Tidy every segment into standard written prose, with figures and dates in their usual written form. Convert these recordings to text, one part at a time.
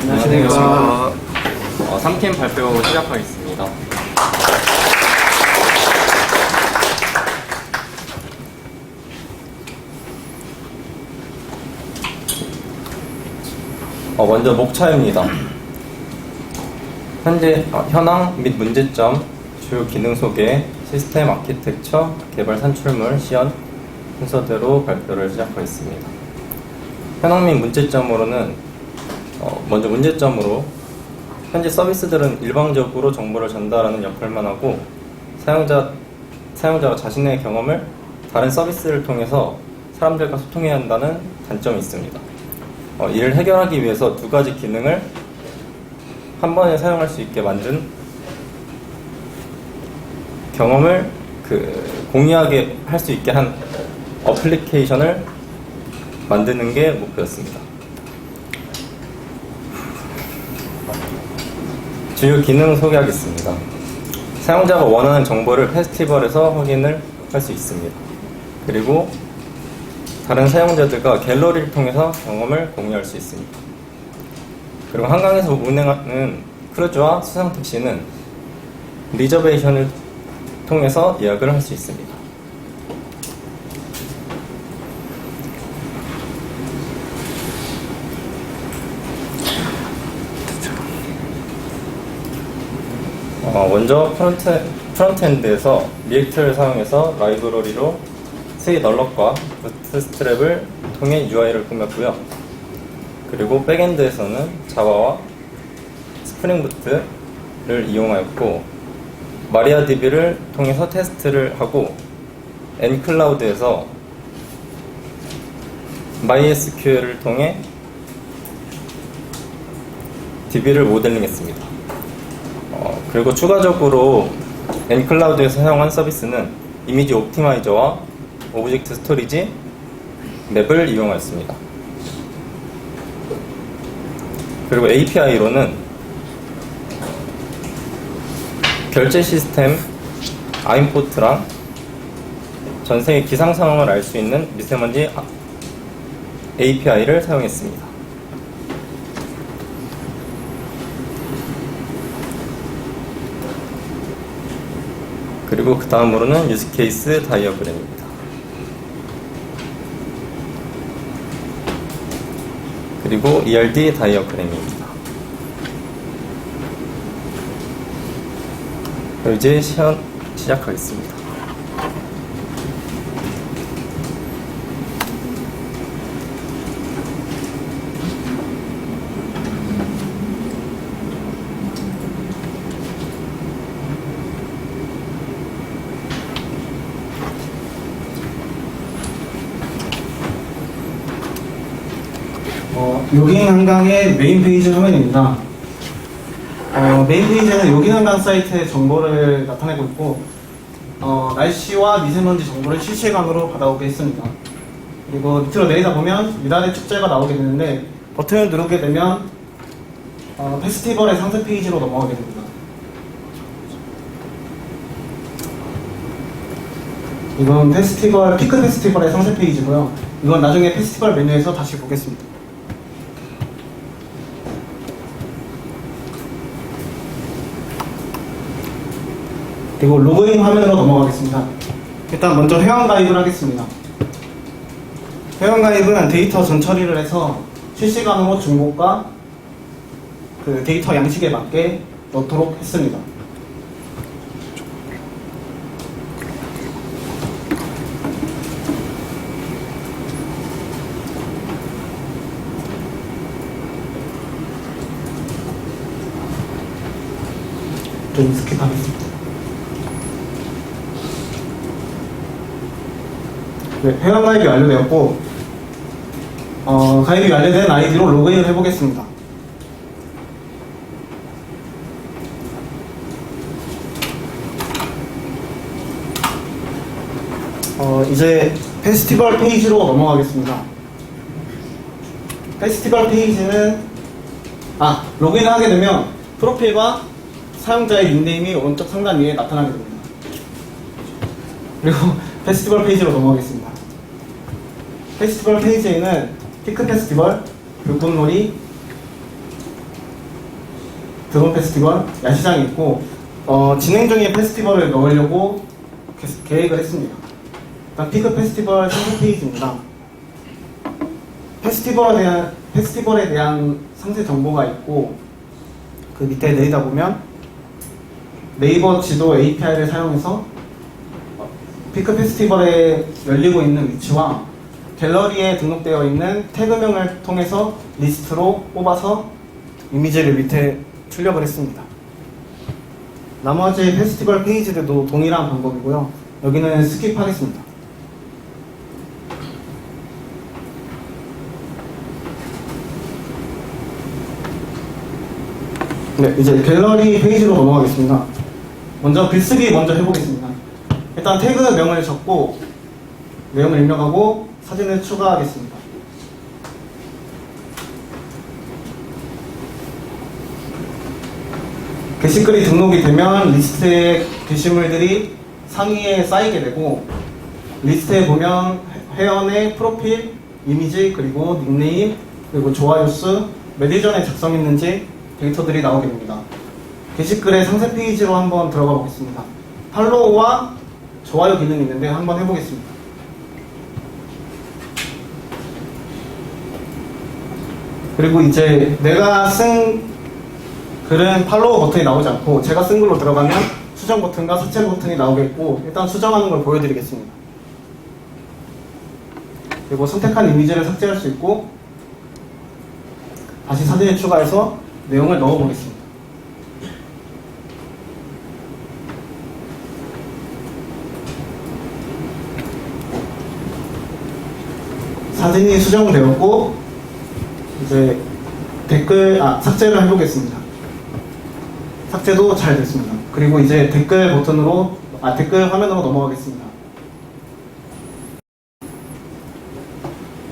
안녕하십니까. 3팀 발표 시작하겠습니다. 먼저 목차입니다. 현재 현황 및 문제점, 주요 기능 소개, 시스템 아키텍처, 개발 산출물, 시연 순서대로 발표를 시작하겠습니다. 현황 및 문제점으로는 먼저 문제점으로 현재 서비스들은 일방적으로 정보를 전달하는 역할만 하고 사용자가 자신의 경험을 다른 서비스를 통해서 사람들과 소통해야 한다는 단점이 있습니다. 이를 해결하기 위해서 두 가지 기능을 한 번에 사용할 수 있게 만든 경험을 공유하게 할 수 있게 한 어플리케이션을 만드는 게 목표였습니다. 주요 기능 소개하겠습니다. 사용자가 원하는 정보를 페스티벌에서 확인을 할 수 있습니다. 그리고 다른 사용자들과 갤러리를 통해서 경험을 공유할 수 있습니다. 그리고 한강에서 운행하는 크루즈와 수상택시는 리저베이션을 통해서 예약을 할 수 있습니다. 먼저 프론트엔드에서 리액트를 사용해서 라이브러리로 세이 널럭과 부트스트랩을 통해 UI를 꾸몄고요. 그리고 백엔드에서는 자바와 스프링부트를 이용하였고, 마리아DB를 통해서 테스트를 하고, nCloud에서 MySQL을 통해 DB를 모델링했습니다. 그리고 추가적으로 nCloud에서 사용한 서비스는 이미지 옵티마이저와 오브젝트 스토리지 맵을 이용하였습니다. 그리고 API로는 결제 시스템 아임포트랑 전세계 기상 상황을 알 수 있는 미세먼지 API를 사용했습니다. 그리고 그 다음으로는 유즈케이스 다이어그램입니다. 그리고 ERD 다이어그램입니다. 이제 시연 시작하겠습니다. 요긴 한강의 메인 페이지 화면입니다. 메인 페이지는 요긴 한강 사이트의 정보를 나타내고 있고, 날씨와 미세먼지 정보를 실시간으로 받아오게 했습니다. 그리고 밑으로 내리다 보면 미달의 축제가 나오게 되는데, 버튼을 누르게 되면 페스티벌의 상세 페이지로 넘어가게 됩니다. 이건 피크 페스티벌의 상세 페이지고요. 이건 나중에 페스티벌 메뉴에서 다시 보겠습니다. 그리고 로그인 화면으로 넘어가겠습니다. 일단 먼저 회원가입을 하겠습니다. 회원가입은 데이터 전처리를 해서 실시간으로 중복과 그 데이터 양식에 맞게 넣도록 했습니다. 좀 스킵하겠습니다. 네, 회원 가입이 완료되었고, 가입이 완료된 아이디로 로그인을 해보겠습니다. 이제 페스티벌 페이지로 넘어가겠습니다. 페스티벌 페이지는 로그인을 하게 되면 프로필과 사용자의 닉네임이 오른쪽 상단 위에 나타나게 됩니다. 그리고 페스티벌 페이지로 넘어가겠습니다. 페스티벌 페이지에는 피크 페스티벌, 불꽃놀이, 드론 페스티벌, 야시장이 있고 진행 중인 페스티벌을 넣으려고 계획을 했습니다. 일단 피크 페스티벌 상세 페이지입니다. 페스티벌에 대한 상세 정보가 있고 그 밑에 내리다 보면 네이버 지도 API를 사용해서 피크 페스티벌에 열리고 있는 위치와 갤러리에 등록되어 있는 태그명을 통해서 리스트로 뽑아서 이미지를 밑에 출력을 했습니다. 나머지 페스티벌 페이지들도 동일한 방법이고요. 여기는 스킵하겠습니다. 네, 이제 갤러리 페이지로 넘어가겠습니다. 먼저 글쓰기 먼저 해보겠습니다. 일단 태그명을 적고 내용을 입력하고 사진을 추가하겠습니다. 게시글이 등록이 되면 리스트에 게시물들이 상위에 쌓이게 되고 리스트에 보면 회원의 프로필, 이미지, 그리고 닉네임, 그리고 좋아요 수, 몇 일 전에 작성했는지 데이터들이 나오게 됩니다. 게시글의 상세 페이지로 한번 들어가 보겠습니다. 팔로우와 좋아요 기능이 있는데 한번 해보겠습니다. 그리고 이제 내가 쓴 글은 팔로우 버튼이 나오지 않고 제가 쓴 글로 들어가면 수정 버튼과 삭제 버튼이 나오겠고 일단 수정하는 걸 보여드리겠습니다. 그리고 선택한 이미지를 삭제할 수 있고 다시 사진을 추가해서 내용을 넣어보겠습니다. 사진이 수정되었고 이제 삭제를 해보겠습니다. 삭제도 잘 됐습니다. 그리고 이제 댓글 화면으로 넘어가겠습니다.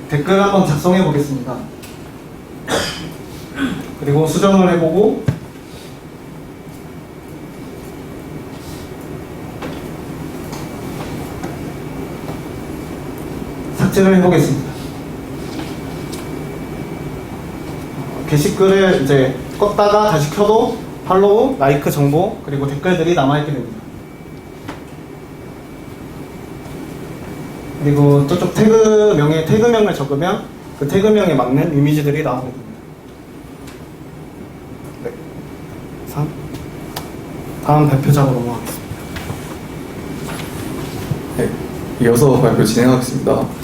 댓글 한번 작성해 보겠습니다. 그리고 수정을 해보고 삭제를 해보겠습니다. 게시글을 이제 껐다가 다시 켜도 팔로우, 라이크 정보, 그리고 댓글들이 남아있게 됩니다. 그리고 저쪽 태그명에 태그명을 적으면 그 태그명에 맞는 이미지들이 나오게 됩니다. 네. 다음 발표자로 넘어가겠습니다. 네, 이어서 발표 진행하겠습니다.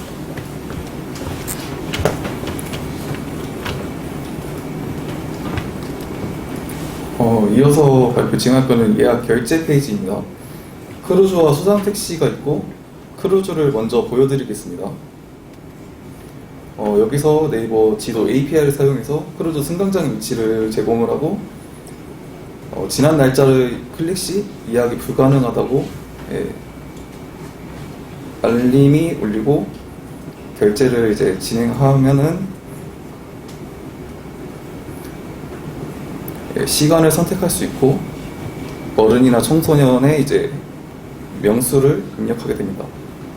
이어서 발표 진행할 거는 예약 결제 페이지입니다. 크루즈와 수상 택시가 있고 크루즈를 먼저 보여드리겠습니다. 여기서 네이버 지도 API를 사용해서 크루즈 승강장 위치를 제공을 하고 지난 날짜를 클릭 시 예약이 불가능하다고 알림이 울리고 결제를 이제 진행하면은 시간을 선택할 수 있고 어른이나 청소년의 이제 명수를 입력하게 됩니다.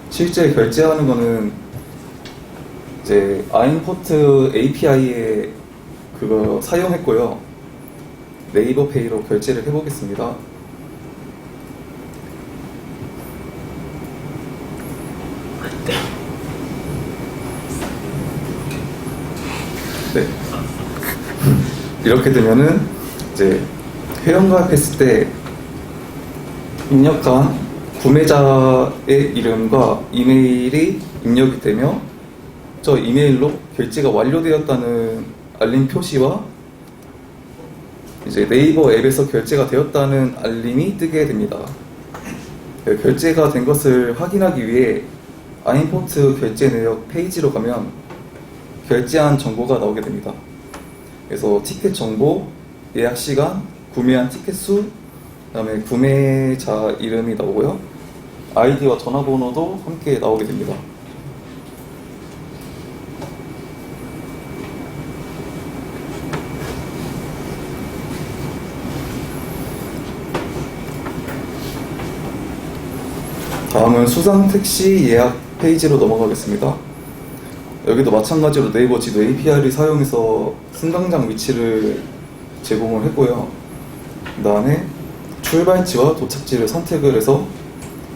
실제 결제하는 거는 이제 아임포트 API에 그거 사용했고요. 네이버 페이로 결제를 해보겠습니다. 네. 이렇게 되면은 이제 회원가입했을 때 입력한 구매자의 이름과 이메일이 입력이 되며 저 이메일로 결제가 완료되었다는 알림 표시와 이제 네이버 앱에서 결제가 되었다는 알림이 뜨게 됩니다. 결제가 된 것을 확인하기 위해 아임포트 결제 내역 페이지로 가면 결제한 정보가 나오게 됩니다. 그래서 티켓 정보, 예약 시간, 구매한 티켓 수, 그다음에 구매자 이름이 나오고요. 아이디와 전화번호도 함께 나오게 됩니다. 다음은 수상 택시 예약 페이지로 넘어가겠습니다. 여기도 마찬가지로 네이버 지도 API를 사용해서 승강장 위치를 제공을 했고요. 그 다음에 출발지와 도착지를 선택을 해서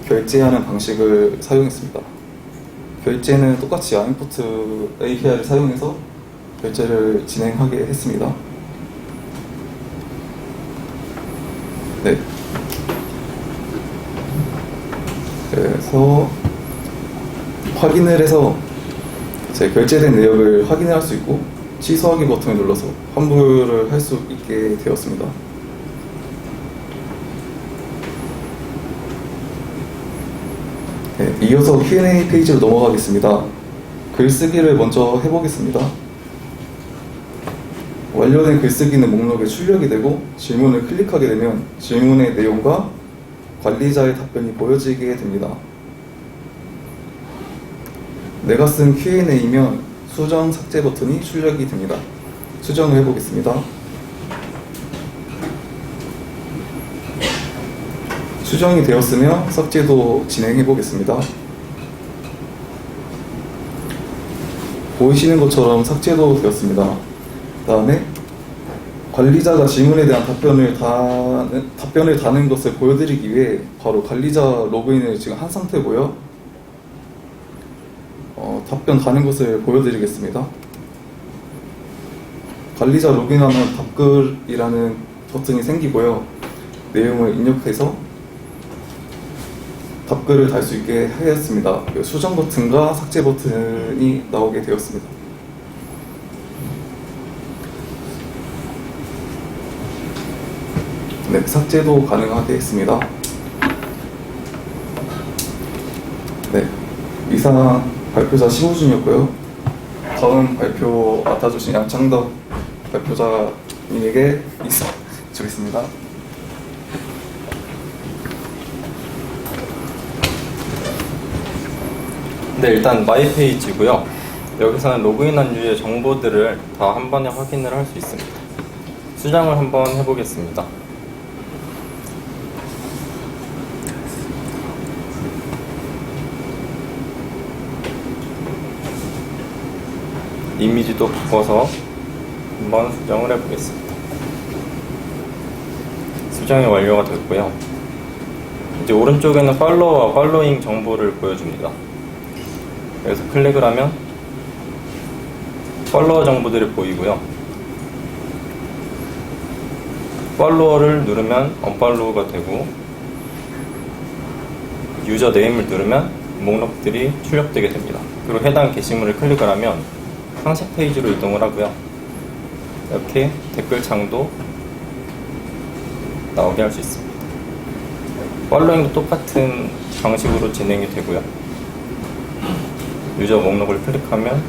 결제하는 방식을 사용했습니다. 결제는 똑같이 아임포트 API를 사용해서 결제를 진행하게 했습니다. 네. 그래서 확인을 해서 제 결제된 내역을 확인을 할 수 있고 취소하기 버튼을 눌러서 환불을 할 수 있게 되었습니다. 네, 이어서 Q&A 페이지로 넘어가겠습니다. 글쓰기를 먼저 해보겠습니다. 완료된 글쓰기는 목록에 출력이 되고 질문을 클릭하게 되면 질문의 내용과 관리자의 답변이 보여지게 됩니다. 내가 쓴 Q&A면 수정 삭제 버튼이 출력이 됩니다. 수정을 해보겠습니다. 수정이 되었으며 삭제도 진행해 보겠습니다. 보이시는 것처럼 삭제도 되었습니다. 다음에 관리자가 질문에 대한 답변을 다는 것을 보여드리기 위해 바로 관리자 로그인을 지금 한 상태고요. 답변 다는 것을 보여드리겠습니다. 관리자 로그인하면 답글이라는 버튼이 생기고요. 내용을 입력해서 답글을 달 수 있게 하였습니다. 수정 버튼과 삭제 버튼이 나오게 되었습니다. 네, 삭제도 가능하게 했습니다. 네, 이상 발표자 심우준이었고요. 다음 발표 맡아주신 양창덕 발표자님에게 인사 드리겠습니다. 네, 일단 마이 페이지고요. 여기서는 로그인한 유의 정보들을 다 한 번에 확인을 할 수 있습니다. 수정을 한번 해보겠습니다. 이미지도 바꿔서 한번 수정을 해보겠습니다. 수정이 완료가 됐고요. 이제 오른쪽에는 팔로워와 팔로잉 정보를 보여줍니다. 여기서 클릭을 하면 팔로워 정보들이 보이고요. 팔로워를 누르면 언팔로우가 되고 유저 네임을 누르면 목록들이 출력되게 됩니다. 그리고 해당 게시물을 클릭을 하면 상세 페이지로 이동을 하고요. 이렇게 댓글창도 나오게 할 수 있습니다. 팔로잉도 똑같은 방식으로 진행이 되고요. 유저 목록을 클릭하면